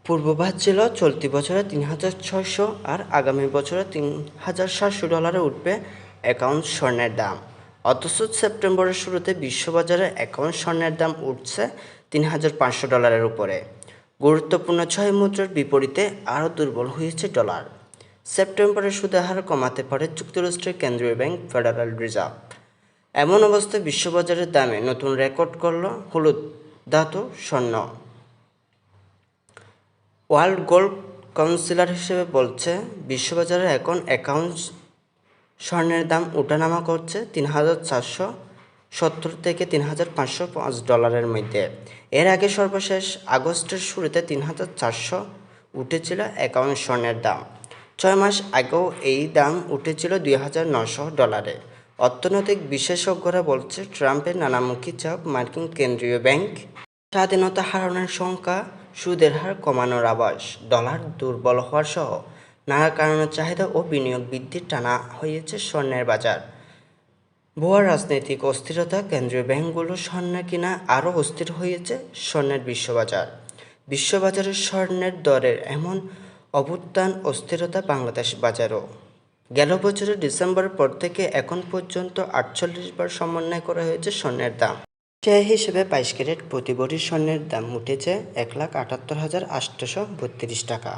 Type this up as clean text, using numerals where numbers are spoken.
পূর্বাভাস ছিল চলতি বছরে ৩,৬০০ আর আগামী বছরে $৩,৭০০ উঠবে ১ আউন্স স্বর্ণের দাম। অথচ সেপ্টেম্বরের শুরুতে বিশ্ববাজারে ১ আউন্স স্বর্ণের দাম উঠছে $৩,৫০০ উপরে। গুরুত্বপূর্ণ ৬ মুদ্রার বিপরীতে আরও দুর্বল হয়েছে ডলার। সেপ্টেম্বরে সুদের হার কমাতে পারে যুক্তরাষ্ট্রের কেন্দ্রীয় ব্যাংক ফেডারেল রিজার্ভ। এমন অবস্থায় বিশ্ববাজারের দামে নতুন রেকর্ড করল হলুদ ধাতু স্বর্ণ। ওয়ার্ল্ড গোল্ড কাউন্সিল হিসেবে বলছে, বিশ্ববাজারে এখন ১ আউন্স স্বর্ণের দাম ওঠানামা করছে $৩,৪৭০ থেকে $৩,৫০৫ মধ্যে। এর আগে সর্বশেষ আগস্টের শুরুতে ৩,৪০০ উঠেছিল ১ আউন্স স্বর্ণের দাম। ৬ মাস আগেও এই দাম উঠেছিল $২,৯০০। অর্থনৈতিক বিশেষজ্ঞরা বলছে, ট্রাম্পের নানামুখী চাপ, মার্কিন কেন্দ্রীয় ব্যাংক স্বাধীনতা হারানোর শঙ্কা, সুদের হার কমানোর আভাস, ডলার দুর্বল হওয়ার সহ নানা কারণে চাহিদা ও বিনিয়োগ বৃদ্ধির টানা হয়েছে স্বর্ণের বাজার। ভুয়া রাজনৈতিক অস্থিরতা, কেন্দ্রীয় ব্যাংকগুলোর স্বর্ণ কিনা আরও অস্থির হয়েছে স্বর্ণের বিশ্ববাজার। বিশ্ববাজারে স্বর্ণের দরের এমন অভ্যুত্থান অস্থিরতা বাংলাদেশ বাজারও। গেল বছরের ডিসেম্বরের পর থেকে এখন পর্যন্ত ৪৮ বার সমন্বয় করা হয়েছে স্বর্ণের দাম। সেই হিসেবে ২২ ক্যারেট প্রতি ভরি স্বর্ণের দাম উঠেছে ১,৭৮,৮৩২ টাকা।